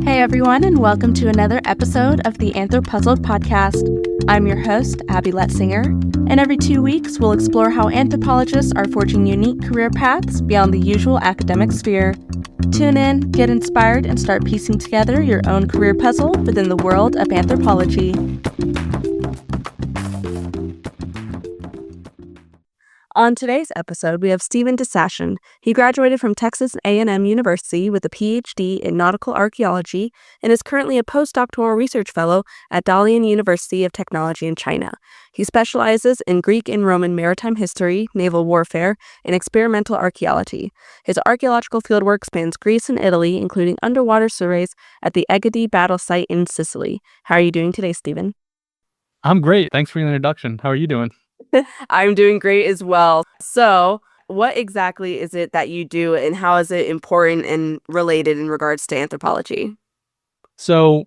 Hey everyone, and welcome to another episode of the AnthroPuzzled podcast. I'm your host, Abby Letzinger, and every 2 weeks we'll explore how anthropologists are forging unique career paths beyond the usual academic sphere. Tune in, get inspired, and start piecing together your own career puzzle within the world of anthropology. On today's episode, we have Stephen DeCasien. He graduated from Texas A&M University with a PhD in nautical archaeology and is currently a postdoctoral research fellow at Dalian University of Technology in China. He specializes in Greek and Roman maritime history, naval warfare, and experimental archaeology. His archaeological fieldwork spans Greece and Italy, including underwater surveys at the Egadi battle site in Sicily. How are you doing today, Stephen? I'm great. Thanks for the introduction. How are you doing? I'm doing great as well. So, what exactly is it that you do, and how is it important and related in regards to anthropology? So,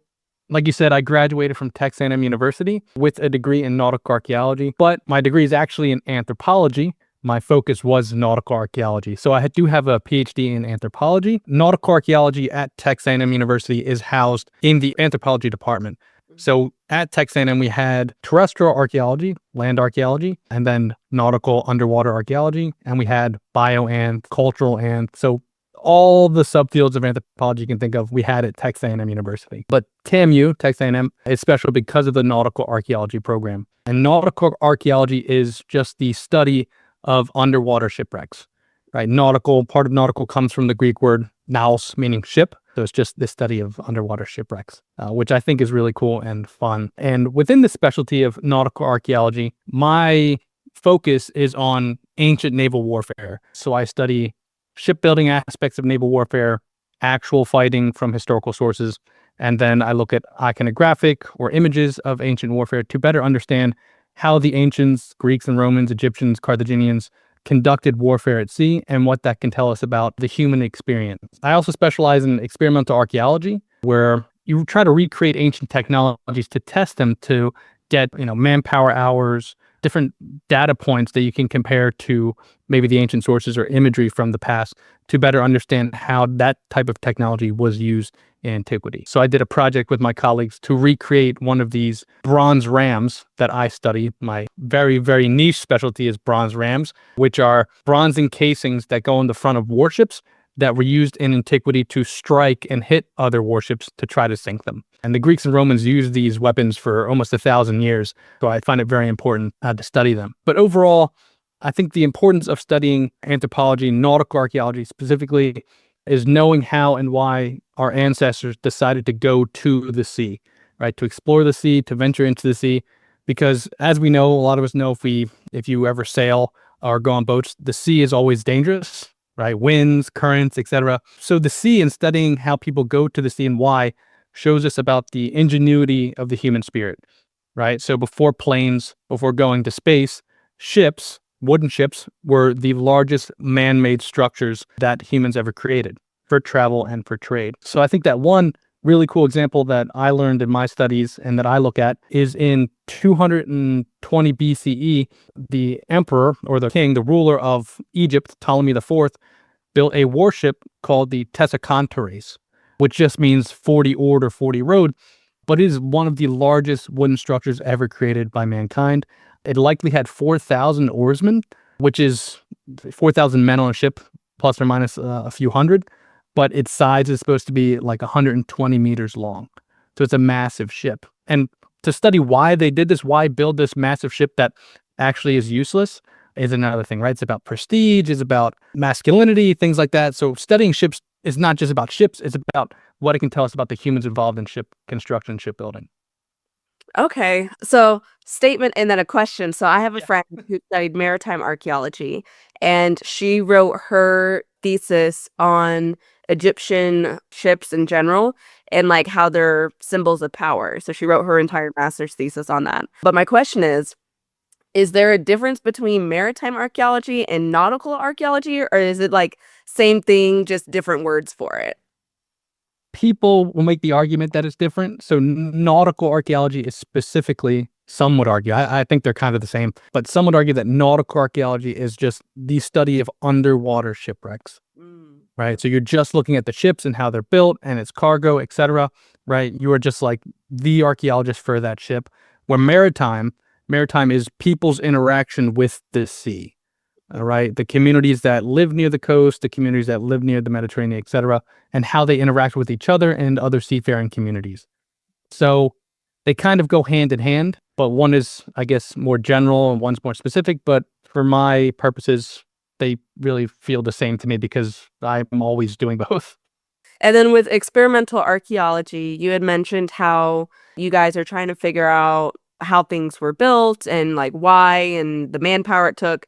like you said, I graduated from Texas A&M University with a degree in nautical archaeology, but my degree is actually in anthropology. My focus was nautical archaeology. So I do have a PhD in anthropology. Nautical archaeology at Texas A&M University is housed in the anthropology department. So at Texas A&M, we had terrestrial archaeology, land archaeology, and then nautical underwater archaeology, and we had bioanth, cultural anth. So all the subfields of anthropology you can think of, we had at Texas A&M University. But TAMU, Texas A&M, is special because of the nautical archaeology program. And nautical archaeology is just the study of underwater shipwrecks, right? Part of nautical comes from the Greek word naos, meaning ship. So it's just the study of underwater shipwrecks, which I think is really cool and fun. And within the specialty of nautical archaeology, my focus is on ancient naval warfare. So I study shipbuilding aspects of naval warfare, actual fighting from historical sources, and then I look at iconographic or images of ancient warfare to better understand how the ancients, Greeks and Romans, Egyptians, Carthaginians, conducted warfare at sea and what that can tell us about the human experience. I also specialize in experimental archaeology, where you try to recreate ancient technologies to test them to get, manpower hours, different data points that you can compare to maybe the ancient sources or imagery from the past to better understand how that type of technology was used in antiquity. So I did a project with my colleagues to recreate one of these bronze rams that I study. My very, very niche specialty is bronze rams, which are bronze encasings that go in the front of warships that were used in antiquity to strike and hit other warships to try to sink them. And the Greeks and Romans used these weapons for almost 1,000 years, so I find it very important to study them. But overall, I think the importance of studying anthropology, nautical archaeology specifically, is knowing how and why our ancestors decided to go to the sea, right? To explore the sea, to venture into the sea. Because as we know, a lot of us know, if you ever sail or go on boats, the sea is always dangerous, right? Winds, currents, etc. So the sea, and studying how people go to the sea and why, shows us about the ingenuity of the human spirit, right? So before planes, before going to space, ships, wooden ships, were the largest man-made structures that humans ever created for travel and for trade. So I think that one really cool example that I learned in my studies and that I look at is in 220 BCE, the emperor or the king, the ruler of Egypt, Ptolemy IV, built a warship called the Tessaconteres, which just means 40 oared or 40 rowed, but it is one of the largest wooden structures ever created by mankind. It likely had 4,000 oarsmen, which is 4,000 men on a ship, plus or minus a few hundred, but its size is supposed to be like 120 meters long. So it's a massive ship. And to study why they did this, why build this massive ship that actually is useless, is another thing, right? It's about prestige, it's about masculinity, things like that. So studying ships is not just about ships, it's about what it can tell us about the humans involved in ship construction, shipbuilding. Okay, so statement and then a question. So I have a friend who studied maritime archaeology, and she wrote her thesis on Egyptian ships in general and like how they're symbols of power. So she wrote her entire master's thesis on that. But my question is there a difference between maritime archaeology and nautical archaeology, or is it like same thing, just different words for it? People will make the argument that it's different. So nautical archaeology is specifically, some would argue, I think they're kind of the same, but some would argue that nautical archaeology is just the study of underwater shipwrecks, right? So you're just looking at the ships and how they're built and its cargo, etc., right? You are just like the archaeologist for that ship. Where maritime is people's interaction with the sea, all right? The communities that live near the coast, the communities that live near the Mediterranean, etc., and how they interact with each other and other seafaring communities. So they kind of go hand in hand, but one is, I guess, more general and one's more specific. But for my purposes, they really feel the same to me because I'm always doing both. And then with experimental archaeology, you had mentioned how you guys are trying to figure out how things were built and like why and the manpower it took.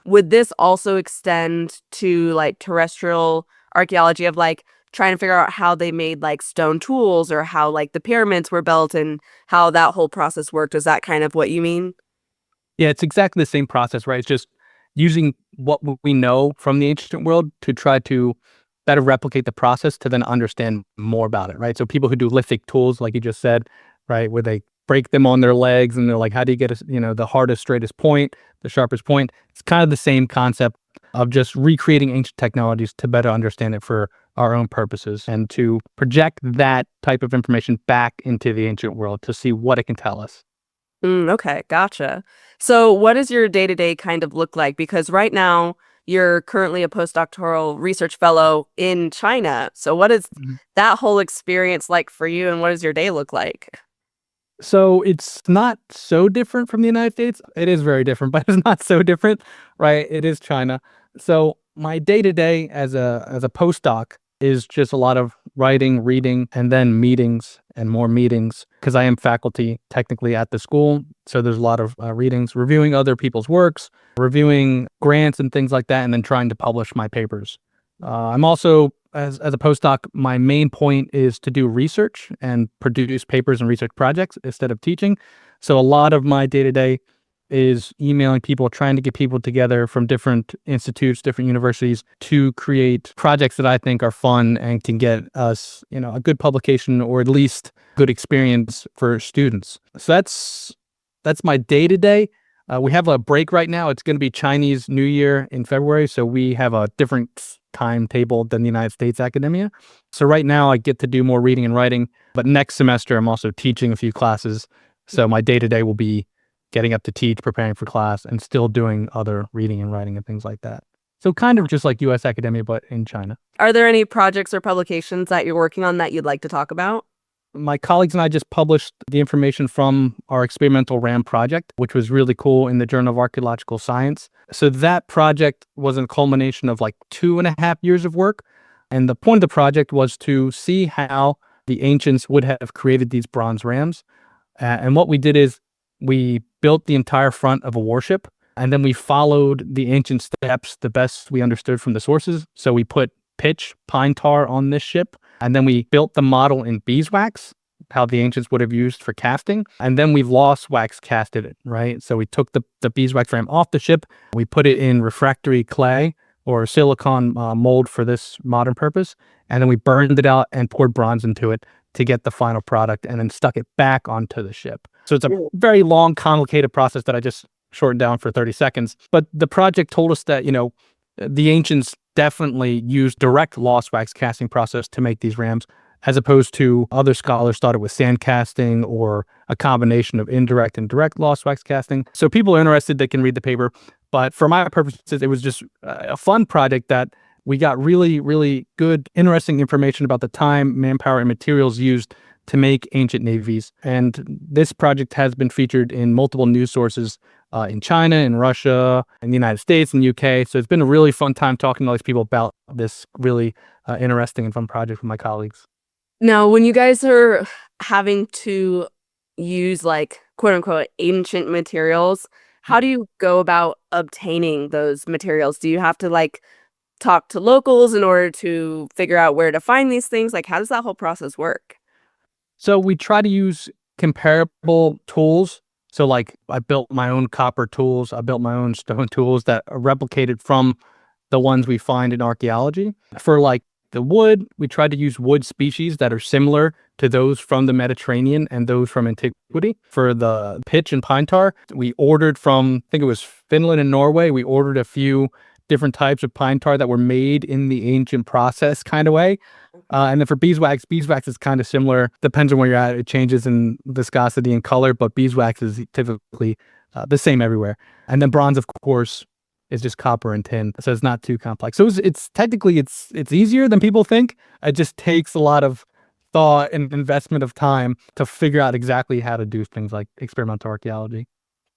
Would this also extend to like terrestrial archaeology of like trying to figure out how they made like stone tools or how like the pyramids were built and how that whole process worked? Is that kind of what you mean? Yeah, it's exactly the same process, right? It's just using what we know from the ancient world to try to better replicate the process to then understand more about it, right? So people who do lithic tools, like you just said, right, where they break them on their legs and they're like, how do you get the hardest, straightest point, the sharpest point? It's kind of the same concept of just recreating ancient technologies to better understand it for our own purposes and to project that type of information back into the ancient world to see what it can tell us. Okay, gotcha. So what does your day-to-day kind of look like? Because right now you're currently a postdoctoral research fellow in China. So what is that whole experience like for you and what does your day look like? So it's not so different from the United States. It is very different, but it's not so different, right? It is China. So my day to day as a postdoc is just a lot of writing, reading, and then meetings and more meetings because I am faculty technically at the school. So there's a lot of readings, reviewing other people's works, reviewing grants and things like that, and then trying to publish my papers. I'm also, as a postdoc, my main point is to do research and produce papers and research projects instead of teaching. So a lot of my day to day is emailing people, trying to get people together from different institutes, different universities to create projects that I think are fun and can get us, a good publication or at least good experience for students. So that's my day to day. We have a break right now. It's going to be Chinese New Year in February, so we have a different timetable than the United States academia. So right now I get to do more reading and writing, but next semester I'm also teaching a few classes. So my day-to-day will be getting up to teach, preparing for class, and still doing other reading and writing and things like that. So kind of just like US academia, but in China. Are there any projects or publications that you're working on that you'd like to talk about? My colleagues and I just published the information from our experimental RAM project, which was really cool in the Journal of Archaeological Science. So that project was a culmination of like 2.5 years of work. And the point of the project was to see how the ancients would have created these bronze rams. And what we did is we built the entire front of a warship, and then we followed the ancient steps the best we understood from the sources. So we put pitch, pine tar on this ship, and then we built the model in beeswax, how the ancients would have used for casting. And then we lost wax casted it, right? So we took the beeswax frame off the ship. We put it in refractory clay or silicon mold for this modern purpose. And then we burned it out and poured bronze into it to get the final product and then stuck it back onto the ship. So it's a very long, complicated process that I just shortened down for 30 seconds. But the project told us that, the ancients definitely used direct lost wax casting process to make these rams, as opposed to other scholars thought it was sand casting or a combination of indirect and direct lost wax casting. So people are interested, they can read the paper. But for my purposes, it was just a fun project that we got really, really good, interesting information about the time, manpower, and materials used to make ancient navies. And this project has been featured in multiple news sources in China, in Russia, in the United States, and UK. So it's been a really fun time talking to all these people about this really interesting and fun project with my colleagues. Now, when you guys are having to use like quote unquote ancient materials, how do you go about obtaining those materials? Do you have to like talk to locals in order to figure out where to find these things? Like, how does that whole process work? So we try to use comparable tools. So like I built my own copper tools. I built my own stone tools that are replicated from the ones we find in archaeology. For like the wood, we tried to use wood species that are similar to those from the Mediterranean and those from antiquity. For the pitch and pine tar, we ordered from, I think it was Finland and Norway, we ordered a few different types of pine tar that were made in the ancient process kind of way. And then for beeswax is kind of similar. Depends on where you're at. It changes in viscosity and color, but beeswax is typically the same everywhere. And then bronze, of course, is just copper and tin, so it's not too complex. So it's technically it's easier than people think. It just takes a lot of thought and investment of time to figure out exactly how to do things like experimental archaeology.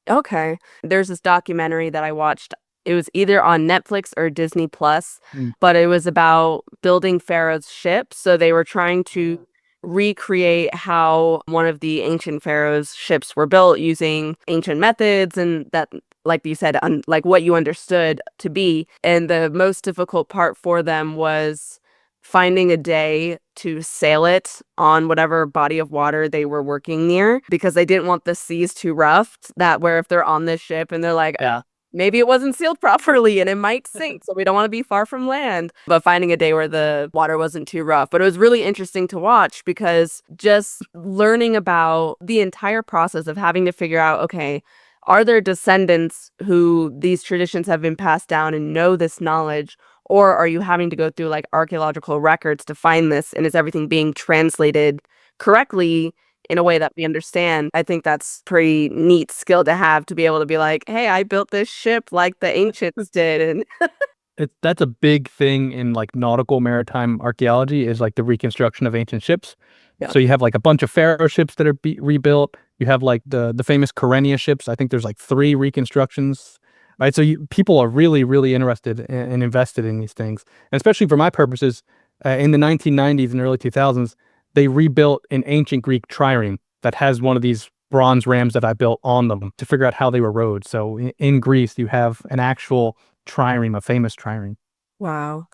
Okay. There's this documentary that I watched. It was either on Netflix or Disney Plus, Mm. but it was about building Pharaoh's ships. So they were trying to recreate how one of the ancient pharaoh's ships were built using ancient methods, and that, like you said, like what you understood to be. And the most difficult part for them was finding a day to sail it on whatever body of water they were working near, because they didn't want the seas too rough, that where if they're on this ship and they're like, Yeah. maybe it wasn't sealed properly and it might sink, so we don't want to be far from land. But finding a day where the water wasn't too rough. But it was really interesting to watch, because just learning about the entire process of having to figure out, okay, are there descendants who these traditions have been passed down and know this knowledge? Or are you having to go through like archaeological records to find this, and is everything being translated correctly in a way that we understand? I think that's pretty neat skill to have, to be able to be like, hey, I built this ship like the ancients did. And That's a big thing in like nautical maritime archaeology, is like the reconstruction of ancient ships. Yeah. So you have like a bunch of pharaoh ships that are rebuilt. You have like the famous Kyrenia ships. I think there's like 3 reconstructions, right? So people are really, really interested and invested in these things. And especially for my purposes, in the 1990s and early 2000s, they rebuilt an ancient Greek trireme that has one of these bronze rams that I built on them to figure out how they were rowed. So in Greece, you have an actual trireme, a famous trireme. wow.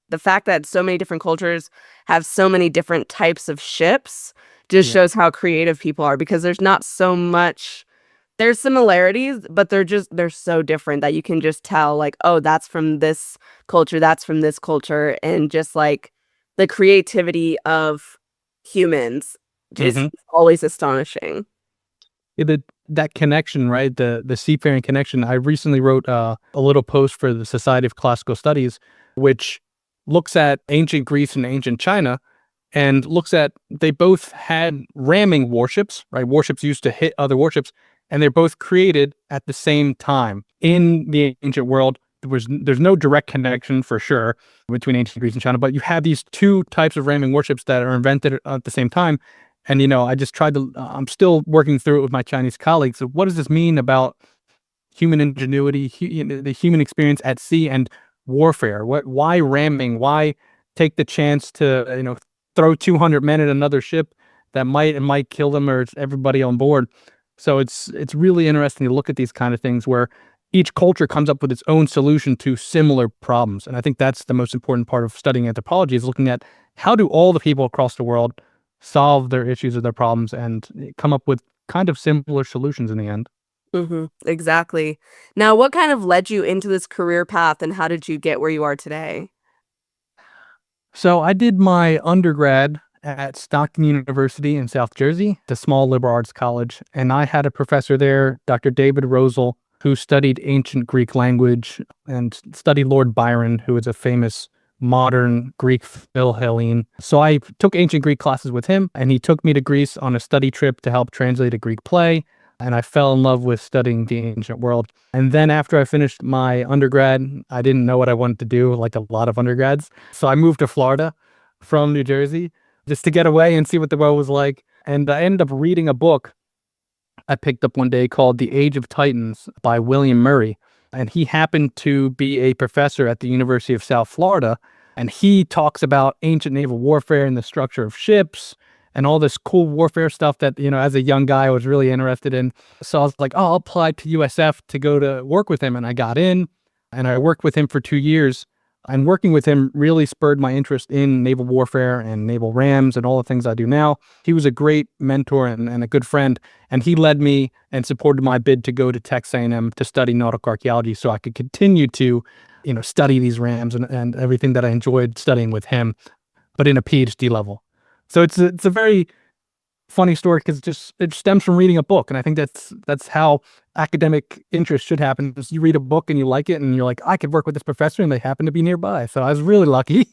The fact that so many different cultures have so many different types of ships just Yeah. shows how creative people are, because there's not so much, there's similarities, but they're so different that you can just tell, like, oh, that's from this culture, that's from this culture. And just like the creativity of humans is hmm always astonishing. that connection, right? The seafaring connection. I recently wrote a little post for the Society of Classical Studies, which looks at ancient Greece and ancient China, and looks at, they both had ramming warships, right? Warships used to hit other warships, and they're both created at the same time in the ancient world. There's no direct connection for sure between ancient Greece and China, but you have these 2 types of ramming warships that are invented at the same time. And I just tried to. I'm still working through it with my Chinese colleagues. So what does this mean about human ingenuity, the human experience at sea, and warfare? Why ramming? Why take the chance to throw 200 men at another ship that might kill them or everybody on board? So it's really interesting to look at these kind of things where each culture comes up with its own solution to similar problems. And I think that's the most important part of studying anthropology, is looking at how do all the people across the world solve their issues or their problems and come up with kind of similar solutions in the end. Exactly. Now, what kind of led you into this career path, and how did you get where you are today? So I did my undergrad at Stockton University in South Jersey, the small liberal arts college, and I had a professor there, Dr. David Rosal, who studied ancient Greek language and studied Lord Byron, who is a famous modern Greek Philhellene. So I took ancient Greek classes with him, and he took me to Greece on a study trip to help translate a Greek play. And I fell in love with studying the ancient world. And then after I finished my undergrad, I didn't know what I wanted to do, like a lot of undergrads. So I moved to Florida from New Jersey just to get away and see what the world was like. And I ended up reading a book I picked up one day called The Age of Titans by William Murray. And he happened to be a professor at the University of South Florida. And he talks about ancient naval warfare and the structure of ships and all this cool warfare stuff that, as a young guy, I was really interested in. So I was like, oh, I'll apply to USF to go to work with him. And I got in and I worked with him for 2 years. And working with him really spurred my interest in naval warfare and naval rams and all the things I do now. He was a great mentor and a good friend. And he led me and supported my bid to go to Texas A&M to study nautical archaeology so I could continue to, study these rams and everything that I enjoyed studying with him, but in a PhD level. So it's a very funny story because it stems from reading a book, and I think that's how academic interest should happen. Is you read a book and you like it, and you're like, I could work with this professor, and they happen to be nearby. So I was really lucky.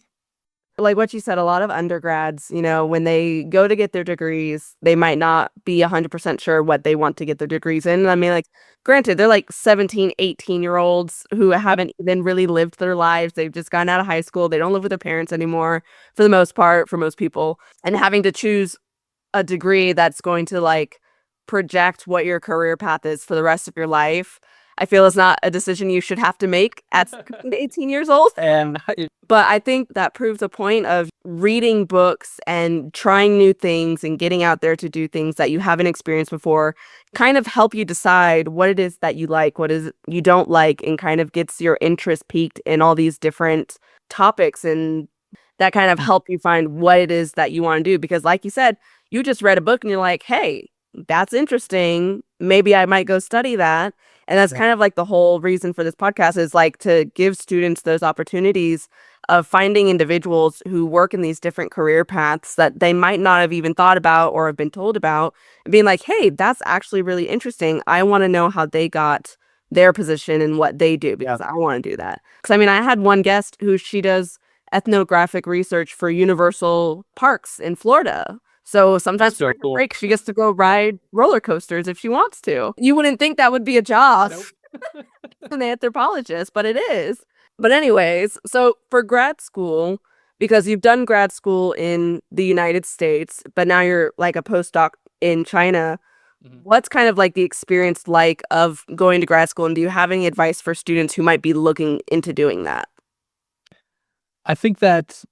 Like what you said, a lot of undergrads, when they go to get their degrees, they might not be 100% sure what they want to get their degrees in. I mean, like, granted, they're like 17, 18-year-olds who haven't even really lived their lives. They've just gotten out of high school. They don't live with their parents anymore, for the most part, for most people. And having to choose a degree that's going to like project what your career path is for the rest of your life, I feel is not a decision you should have to make at 18 years old. But I think that proves a point of reading books and trying new things and getting out there to do things that you haven't experienced before kind of help you decide what it is that you like, what is you don't like, and kind of gets your interest piqued in all these different topics, and that kind of help you find what it is that you want to do. Because like you said, you just read a book and you're like, hey, that's interesting. Maybe I might go study that. And that's kind of like the whole reason for this podcast, is like to give students those opportunities of finding individuals who work in these different career paths that they might not have even thought about or have been told about, and being like, hey, that's actually really interesting. I want to know how they got their position and what they do, because I want to do that. Because I mean, I had one guest who she does ethnographic research for Universal Parks in Florida. So sometimes during her break, she gets to go ride roller coasters if she wants to. You wouldn't think that would be a job, an anthropologist, but it is. But anyways, so for grad school, because you've done grad school in the United States, but now you're like a postdoc in China, what's kind of like the experience like of going to grad school? And do you have any advice for students who might be looking into doing that? I think that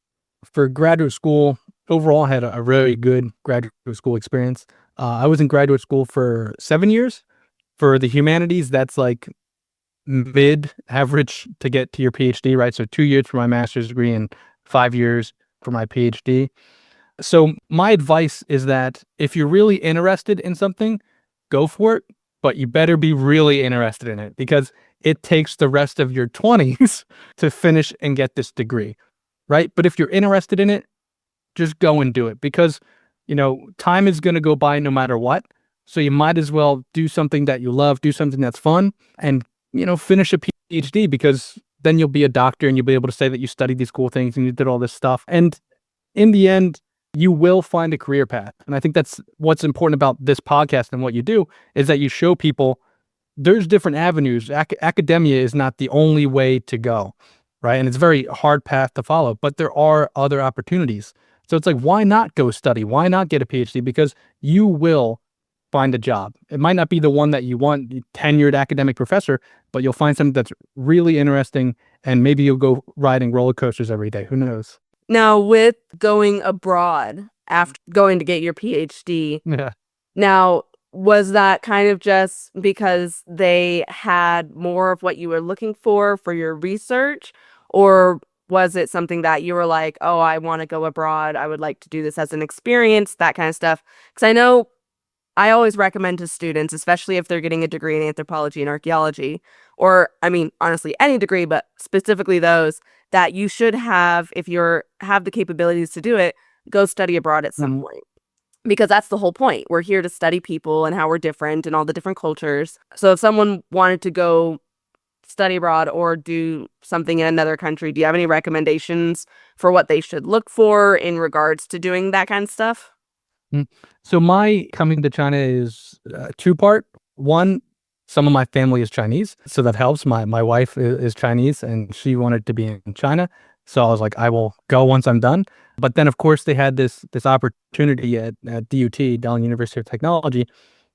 for graduate school, overall, I had a really good graduate school experience. I was in graduate school for 7 years. For the humanities, that's like mid-average to get to your PhD, right? So 2 years for my master's degree and 5 years for my PhD. So my advice is that if you're really interested in something, go for it, but you better be really interested in it, because it takes the rest of your 20s to finish and get this degree, right? But if you're interested in it, just go and do it, because, time is going to go by no matter what. So you might as well do something that you love, do something that's fun, and, finish a PhD, because then you'll be a doctor and you'll be able to say that you studied these cool things and you did all this stuff. And in the end, you will find a career path. And I think that's what's important about this podcast and what you do, is that you show people there's different avenues. Academia is not the only way to go, right? And it's a very hard path to follow, but there are other opportunities. So it's like, why not go study? Why not get a PhD? Because you will find a job. It might not be the one that you want, tenured academic professor, but you'll find something that's really interesting, and maybe you'll go riding roller coasters every day. Who knows? Now, with going abroad after going to get your PhD, now, was that kind of just because they had more of what you were looking for your research? Or was it something that you were like, oh, I want to go abroad, I would like to do this as an experience, that kind of stuff? Because I know I always recommend to students, especially if they're getting a degree in anthropology and archaeology, or I mean, honestly, any degree, but specifically those, that you should have, if have the capabilities to do it, go study abroad at some point. Because that's the whole point. We're here to study people and how we're different and all the different cultures. So if someone wanted to go study abroad or do something in another country, do you have any recommendations for what they should look for in regards to doing that kind of stuff? So my coming to China is two-part. One, some of my family is Chinese, so that helps. My wife is Chinese, and she wanted to be in China. So I was like, I will go once I'm done. But then, of course, they had this opportunity at DUT, Dalian University of Technology,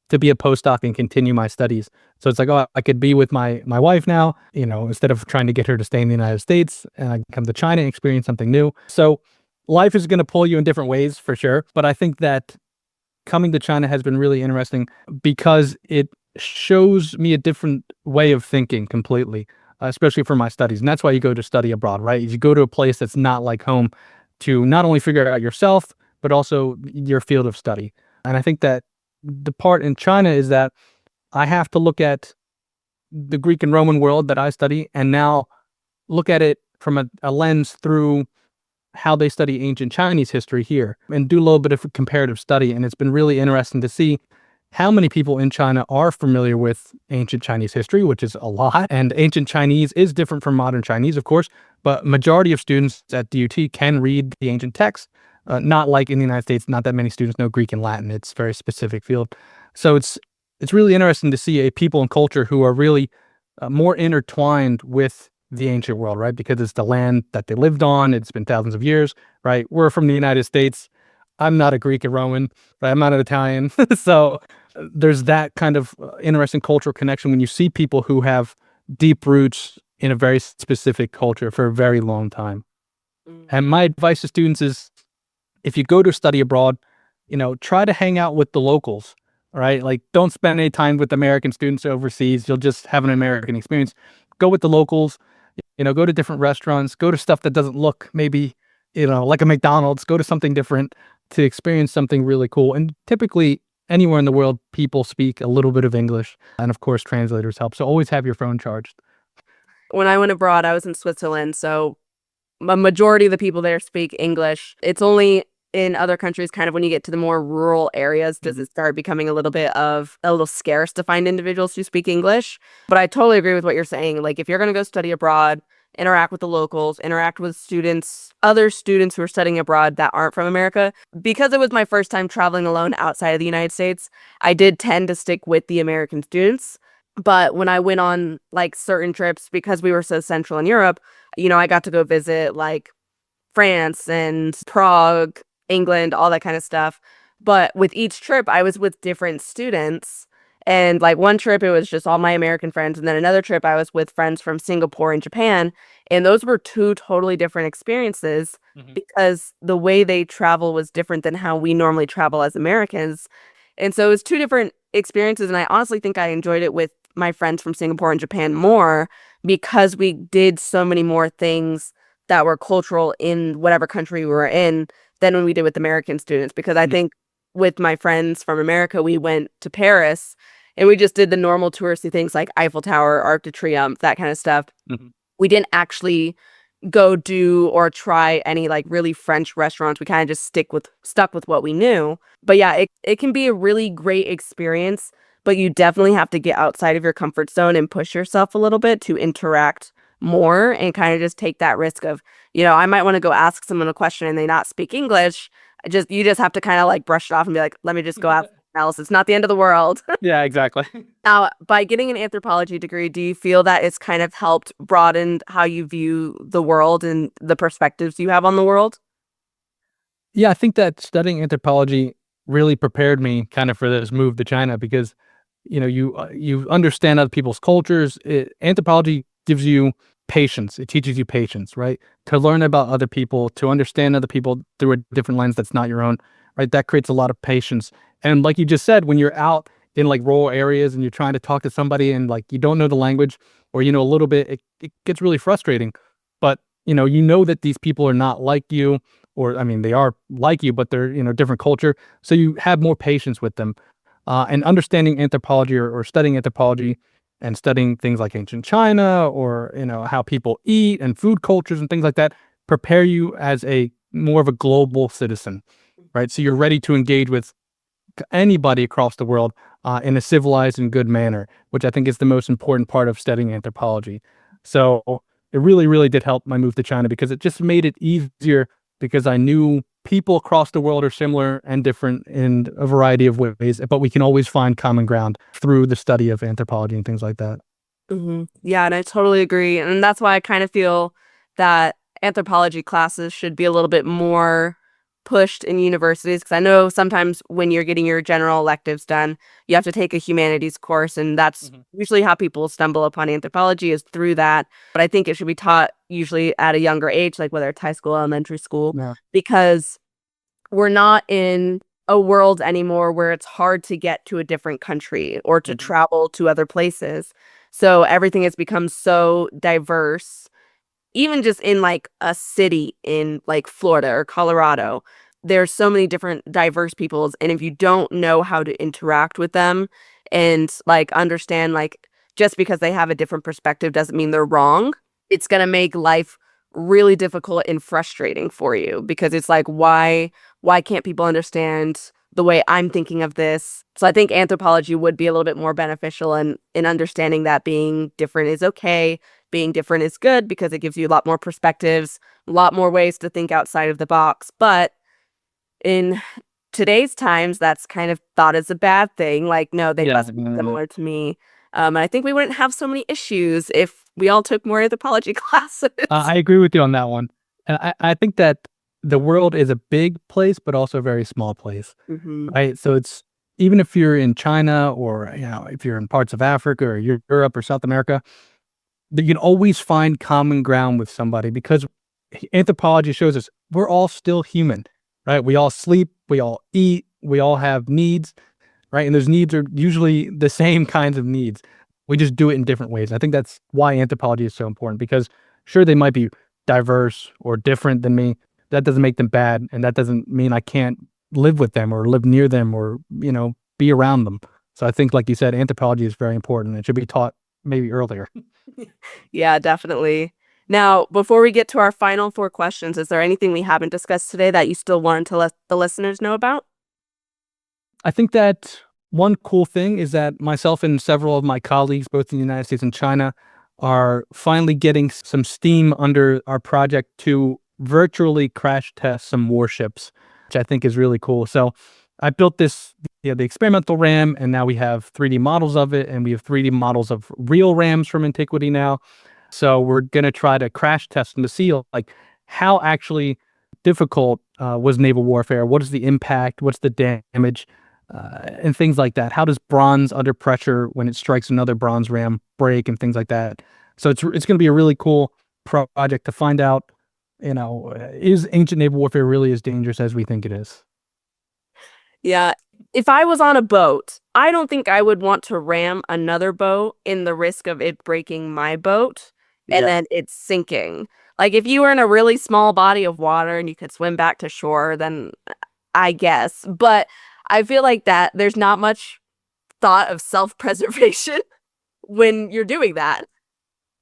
to be a postdoc and continue my studies. So it's like, oh, I could be with my wife now, instead of trying to get her to stay in the United States, and I can come to China and experience something new. So life is going to pull you in different ways for sure. But I think that coming to China has been really interesting because it shows me a different way of thinking completely, especially for my studies. And that's why you go to study abroad, right? You go to a place that's not like home to not only figure out yourself, but also your field of study. And I think that the part in China is that I have to look at the Greek and Roman world that I study and now look at it from a lens through how they study ancient Chinese history here and do a little bit of a comparative study. And it's been really interesting to see how many people in China are familiar with ancient Chinese history, which is a lot. And ancient Chinese is different from modern Chinese, of course, but majority of students at DUT can read the ancient texts. Not like in the United States, not that many students know Greek and Latin. It's a very specific field. So it's really interesting to see a people and culture who are really more intertwined with the ancient world, right? Because it's the land that they lived on. It's been thousands of years, right? We're from the United States. I'm not a Greek and Roman, right? I'm not an Italian. So there's that kind of interesting cultural connection when you see people who have deep roots in a very specific culture for a very long time. And my advice to students is, if you go to study abroad, try to hang out with the locals, right? Like, don't spend any time with American students overseas. You'll just have an American experience. Go with the locals, go to different restaurants, go to stuff that doesn't look maybe, like a McDonald's, go to something different to experience something really cool. And typically anywhere in the world, people speak a little bit of English. And of course, translators help. So always have your phone charged. When I went abroad, I was in Switzerland, so a majority of the people there speak English. It's only in other countries, kind of when you get to the more rural areas, does it start becoming a little scarce to find individuals who speak English. But I totally agree with what you're saying. Like, if you're going to go study abroad, interact with the locals, interact with other students who are studying abroad that aren't from America. Because it was my first time traveling alone outside of the United States, I did tend to stick with the American students. But when I went on like certain trips, because we were so central in Europe, I got to go visit like France and Prague, England, all that kind of stuff. But with each trip, I was with different students. And like one trip, it was just all my American friends. And then another trip, I was with friends from Singapore and Japan. And those were two totally different experiences because the way they travel was different than how we normally travel as Americans. And so it was two different experiences. And I honestly think I enjoyed it with my friends from Singapore and Japan more because we did so many more things that were cultural in whatever country we were in than when we did with American students. Because I think with my friends from America, we went to Paris and we just did the normal touristy things like Eiffel Tower, Arc de Triomphe, that kind of stuff. We didn't actually go do or try any like really French restaurants. We kind of just stuck with what we knew. But yeah, it can be a really great experience, but you definitely have to get outside of your comfort zone and push yourself a little bit to interact more and kind of just take that risk of, I might want to go ask someone a question and they not speak English. You just have to kind of like brush it off and be like, let me just go ask someone else. It's not the end of the world. Yeah, exactly. Now, by getting an anthropology degree, do you feel that it's kind of helped broaden how you view the world and the perspectives you have on the world? Yeah, I think that studying anthropology really prepared me kind of for this move to China because, you understand other people's cultures. Anthropology gives you patience. It teaches you patience, right? To learn about other people, to understand other people through a different lens that's not your own, right? That creates a lot of patience. And like you just said, when you're out in like rural areas and you're trying to talk to somebody and like you don't know the language or a little bit, it gets really frustrating. But that these people are not like you, or I mean they are like you, but they're different culture. So you have more patience with them. And understanding anthropology or studying anthropology and studying things like ancient China or how people eat and food cultures and things like that prepare you as a more of a global citizen, right? So you're ready to engage with anybody across the world in a civilized and good manner, which I think is the most important part of studying anthropology. So it really, really did help my move to China because it just made it easier because I knew people across the world are similar and different in a variety of ways, but we can always find common ground through the study of anthropology and things like that. Yeah, and I totally agree. And that's why I kind of feel that anthropology classes should be a little bit more pushed in universities. Because I know sometimes when you're getting your general electives done, you have to take a humanities course. And that's usually how people stumble upon anthropology is through that. But I think it should be taught usually at a younger age, like whether it's high school, elementary school, Yeah. because we're not in a world anymore where it's hard to get to a different country or to travel to other places. So everything has become so diverse, even just in like a city in like Florida or Colorado. There's so many different diverse peoples. And if you don't know how to interact with them and like understand, like just because they have a different perspective doesn't mean they're wrong. It's going to make life really difficult and frustrating for you because it's like, why can't people understand the way I'm thinking of this? So I think anthropology would be a little bit more beneficial in understanding that being different is okay, being different is good because it gives you a lot more perspectives, a lot more ways to think outside of the box. But in today's times, that's kind of thought as a bad thing. Like, no, they Yeah. must be similar to me. And I think we wouldn't have so many issues if we all took more anthropology classes. I agree with you on that one. And I think that the world is a big place, but also a very small place, Hmm. right? So it's even if you're in China or if you're in parts of Africa or Europe or South America, that you can always find common ground with somebody because anthropology shows us we're all still human, right? We all sleep, we all eat, we all have needs, right? And those needs are usually the same kinds of needs. We just do it in different ways. I think that's why anthropology is so important because sure, they might be diverse or different than me. That doesn't make them bad. And that doesn't mean I can't live with them or live near them or, be around them. So I think, like you said, anthropology is very important. It should be taught maybe earlier. Yeah, definitely. Now, before we get to our final 4 questions, is there anything we haven't discussed today that you still wanted to let the listeners know about? I think that one cool thing is that myself and several of my colleagues, both in the United States and China, are finally getting some steam under our project to virtually crash test some warships, which I think is really cool. So I built this, the experimental ram, and now we have 3D models of it, and we have 3D models of real rams from antiquity now. So we're going to try to crash test them to see like how actually difficult was naval warfare. What is the impact? What's the damage? And things like that. How does bronze under pressure when it strikes another bronze ram break and things like that? So it's going to be a really cool project to find out, is ancient naval warfare really as dangerous as we think it is? Yeah. If I was on a boat, I don't think I would want to ram another boat in the risk of it breaking my boat and Yeah. then it's sinking. Like if you were in a really small body of water and you could swim back to shore, then I guess. But I feel like that there's not much thought of self-preservation when you're doing that.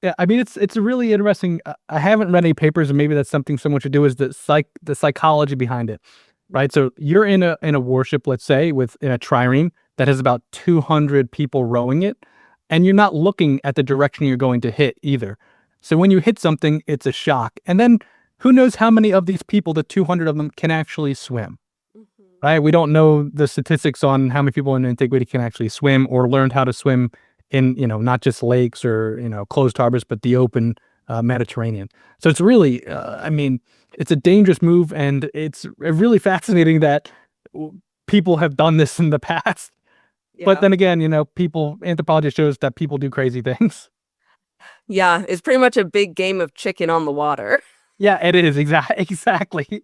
Yeah, I mean it's a really interesting. I haven't read any papers, and maybe that's something someone should do. Is the psychology behind it, right? So you're in a warship, let's say, in a trireme that has about 200 people rowing it, and you're not looking at the direction you're going to hit either. So when you hit something, it's a shock, and then who knows how many of these people, the 200 of them, can actually swim, Mhm. right? We don't know the statistics on how many people in antiquity can actually swim or learned how to swim in, not just lakes or, closed harbors, but the open Mediterranean. So it's really, I mean, it's a dangerous move, and it's really fascinating that people have done this in the past. But Yeah. then again, anthropology shows that people do crazy things. Yeah, it's pretty much a big game of chicken on the water. Yeah, it is exactly.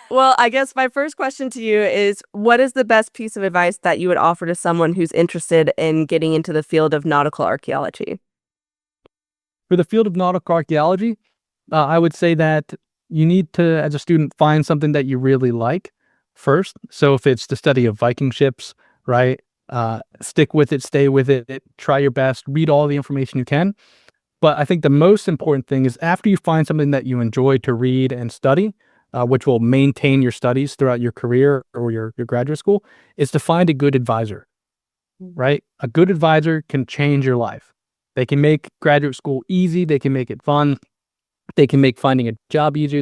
Well, I guess my first question to you is what is the best piece of advice that you would offer to someone who's interested in getting into the field of nautical archaeology? For the field of nautical archaeology, I would say that you need to, as a student, find something that you really like first. So if it's the study of Viking ships, right? Stick with it, stay with it, try your best, read all the information you can. But I think the most important thing is after you find something that you enjoy to read and study, which will maintain your studies throughout your career or your graduate school, is to find a good advisor, right? A good advisor can change your life. They can make graduate school easy. They can make it fun. They can make finding a job easier.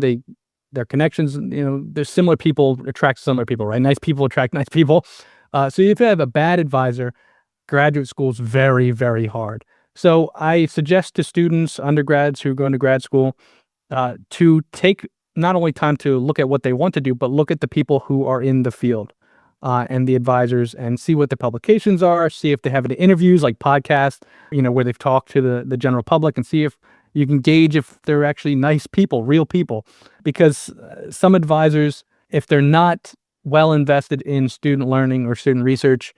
Their connections, there's similar people attract similar people, right? Nice people attract nice people. So if you have a bad advisor, graduate school is very, very hard. So I suggest to students, undergrads who are going to grad school, to take not only time to look at what they want to do, but look at the people who are in the field and the advisors and see what the publications are, see if they have any interviews like podcasts, where they've talked to the general public and see if you can gauge if they're actually nice people, real people. Because some advisors, if they're not well invested in student learning or student research,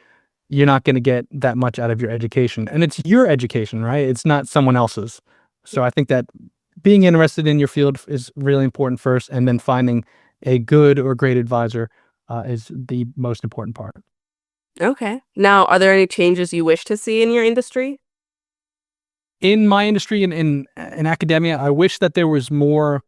you're not going to get that much out of your education. And it's your education, right? It's not someone else's. So I think that being interested in your field is really important first, and then finding a good or great advisor is the most important part. Okay. Now, are there any changes you wish to see in your industry? In my industry, in academia, I wish that there was more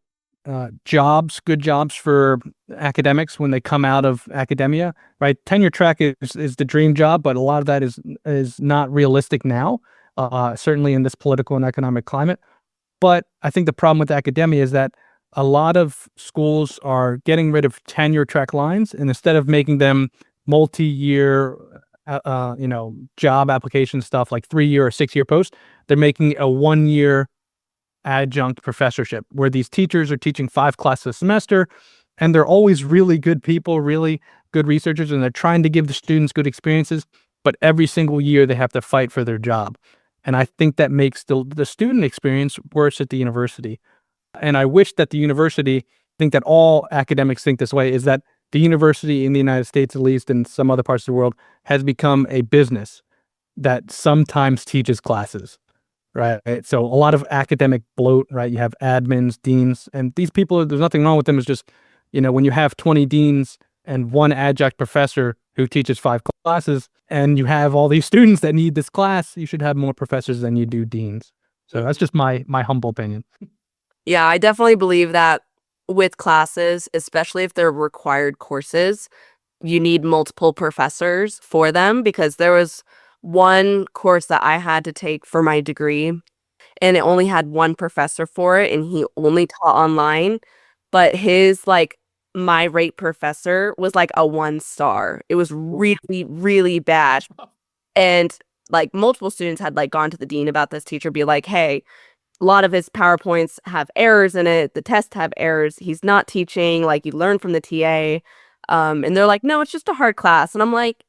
good jobs for academics when they come out of academia, right? Tenure track is the dream job, but a lot of that is not realistic now, certainly in this political and economic climate. But I think the problem with academia is that a lot of schools are getting rid of tenure track lines, and instead of making them multi-year, job application stuff like 3-year or 6-year posts, they're making a 1-year adjunct professorship where these teachers are teaching 5 classes a semester, and they're always really good people, really good researchers, and they're trying to give the students good experiences, but every single year they have to fight for their job. And I think that makes the student experience worse at the university. And I wish that the university, think that all academics think this way, is that the university in the United States, at least, and some other parts of the world, has become a business that sometimes teaches classes, right? So a lot of academic bloat, right? You have admins, deans, and these people, there's nothing wrong with them. It's just, when you have 20 deans and 1 adjunct professor who teaches 5 classes, and you have all these students that need this class, you should have more professors than you do deans. So that's just my humble opinion. Yeah, I definitely believe that with classes, especially if they're required courses, you need multiple professors for them, because there was one course that I had to take for my degree, and it only had 1 professor for it, and he only taught online, but his, my rate professor was like a 1 star. It was really, really bad. And multiple students had gone to the dean about this teacher, be like, hey, a lot of his PowerPoints have errors in it. The tests have errors. He's not teaching. You learn from the TA. And they're like, no, it's just a hard class. And I'm like,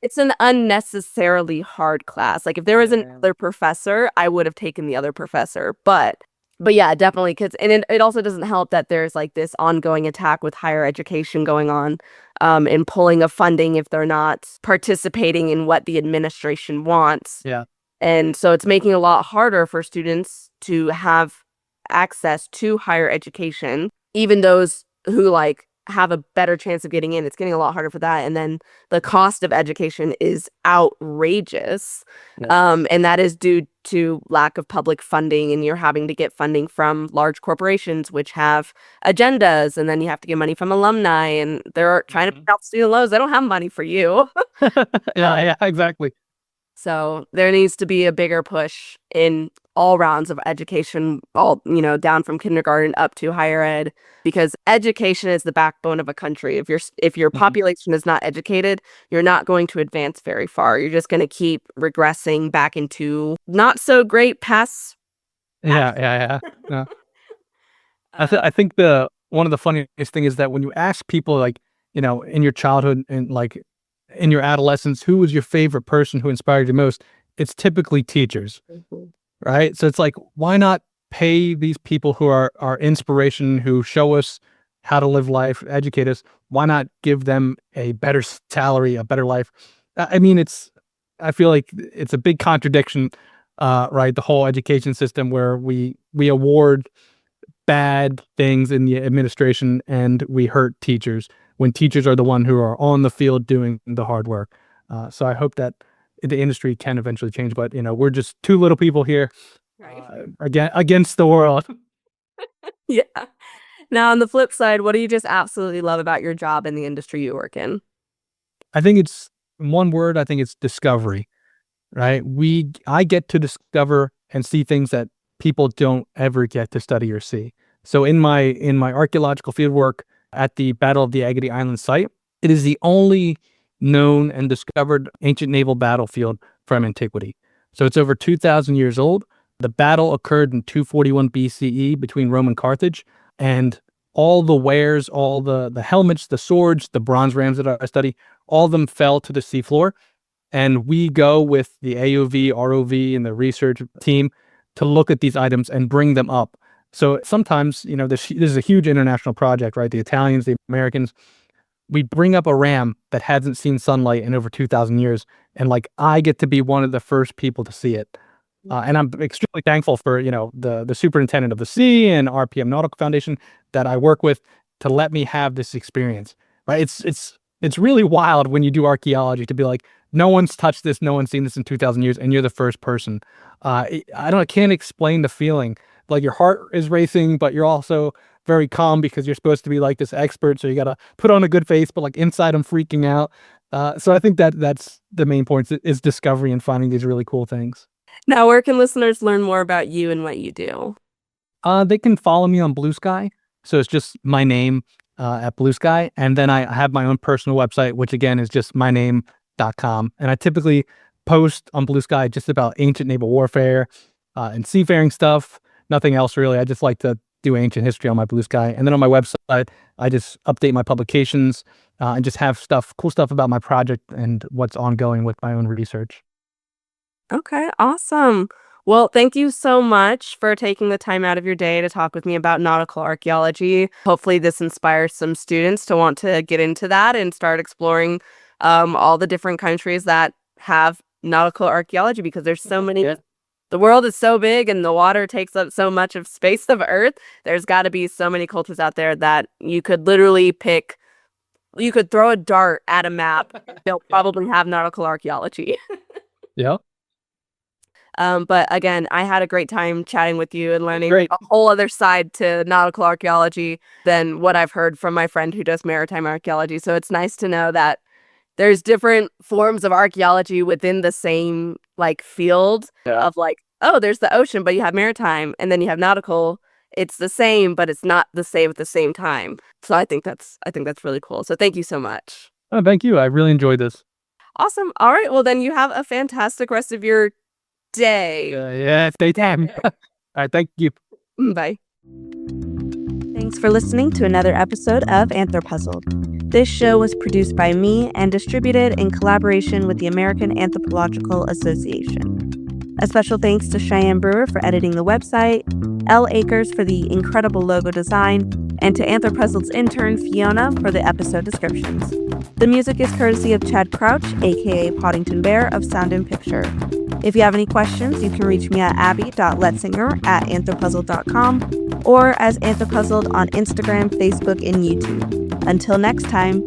it's an unnecessarily hard class. If there was another professor, I would have taken the other professor. But yeah, definitely. And it also doesn't help that there's this ongoing attack with higher education going on, and pulling of funding if they're not participating in what the administration wants. Yeah. And so it's making it a lot harder for students to have access to higher education. Even those who have a better chance of getting in, it's getting a lot harder for that. And then the cost of education is outrageous. Yeah. And that is due to lack of public funding, and you're having to get funding from large corporations which have agendas, and then you have to get money from alumni, and they're trying to pay off student loans. They don't have money for you. Yeah, exactly. So there needs to be a bigger push in all rounds of education, down from kindergarten up to higher ed, because education is the backbone of a country. If your population is not educated, you're not going to advance very far. You're just going to keep regressing back into not so great past. Yeah. No. I think one of the funniest thing is that when you ask people, in your childhood and in your adolescence, who was your favorite person who inspired you most? It's typically teachers, right? So it's why not pay these people who are our inspiration, who show us how to live life, educate us? Why not give them a better salary, a better life? I mean, I feel like it's a big contradiction, right? The whole education system where we award bad things in the administration and we hurt teachers, when teachers are the one who are on the field doing the hard work. So I hope that the industry can eventually change, but we're just 2 little people here, against the world. Yeah. Now, on the flip side, what do you just absolutely love about your job in the industry you work in? I think it's one word. I think it's discovery, right? I get to discover and see things that people don't ever get to study or see. So in my archaeological fieldwork at the Battle of the Agadi Island site, it is the only known and discovered ancient naval battlefield from antiquity. So it's over 2,000 years old. The battle occurred in 241 BCE between Rome and Carthage, and all the wares, all the helmets, the swords, the bronze rams that I study, all of them fell to the seafloor. And we go with the AOV, ROV, and the research team to look at these items and bring them up. So sometimes, this is a huge international project, right? The Italians, the Americans, we bring up a ram that hasn't seen sunlight in over 2,000 years. And I get to be one of the first people to see it. And I'm extremely thankful for, the superintendent of the sea and RPM Nautical Foundation that I work with to let me have this experience, right? It's really wild when you do archaeology to be like, no one's touched this, no one's seen this in 2,000 years, and you're the first person. I can't explain the feeling. Like your heart is racing, but you're also very calm because you're supposed to be like this expert. So you got to put on a good face, but like inside I'm freaking out. So I think that's the main point is discovery and finding these really cool things. Now, where can listeners learn more about you and what you do? They can follow me on Blue Sky. So it's just my name at Blue Sky. And then I have my own personal website, which again is just myname.com. And I typically post on Blue Sky just about ancient naval warfare and seafaring stuff. Nothing else really. I just like to do ancient history on my Blue Sky. And then on my website, I just update my publications and just have cool stuff about my project and what's ongoing with my own research. Okay, awesome. Well, thank you so much for taking the time out of your day to talk with me about nautical archaeology. Hopefully this inspires some students to want to get into that and start exploring all the different countries that have nautical archaeology, because there's so many. Yeah. The world is so big and the water takes up so much of space of Earth. There's got to be so many cultures out there that you could literally pick. You could throw a dart at a map. They'll probably have nautical archaeology. Yeah. But again, I had a great time chatting with you and learning Great. a whole other side to nautical archaeology than what I've heard from my friend who does maritime archaeology. So it's nice to know that there's different forms of archaeology within the same like field of like, oh, there's the ocean, but you have maritime, and then you have nautical. It's the same, but it's not the same at the same time. So I think that's really cool. So thank you so much. Oh, thank you. I really enjoyed this. Awesome. All right. Well, then you have a fantastic rest of your day. Yeah, stay time. All right, thank you. Bye. Thanks for listening to another episode of AnthroPuzzled. This show was produced by me and distributed in collaboration with the American Anthropological Association. A special thanks to Cheyenne Brewer for editing the website, L. Akers for the incredible logo design, and to AnthroPuzzled's intern Fiona for the episode descriptions. The music is courtesy of Chad Crouch, aka Poddington Bear of Sound and Picture. If you have any questions, you can reach me at abby.letzinger@anthropuzzled.com or as AnthroPuzzled on Instagram, Facebook, and YouTube. Until next time.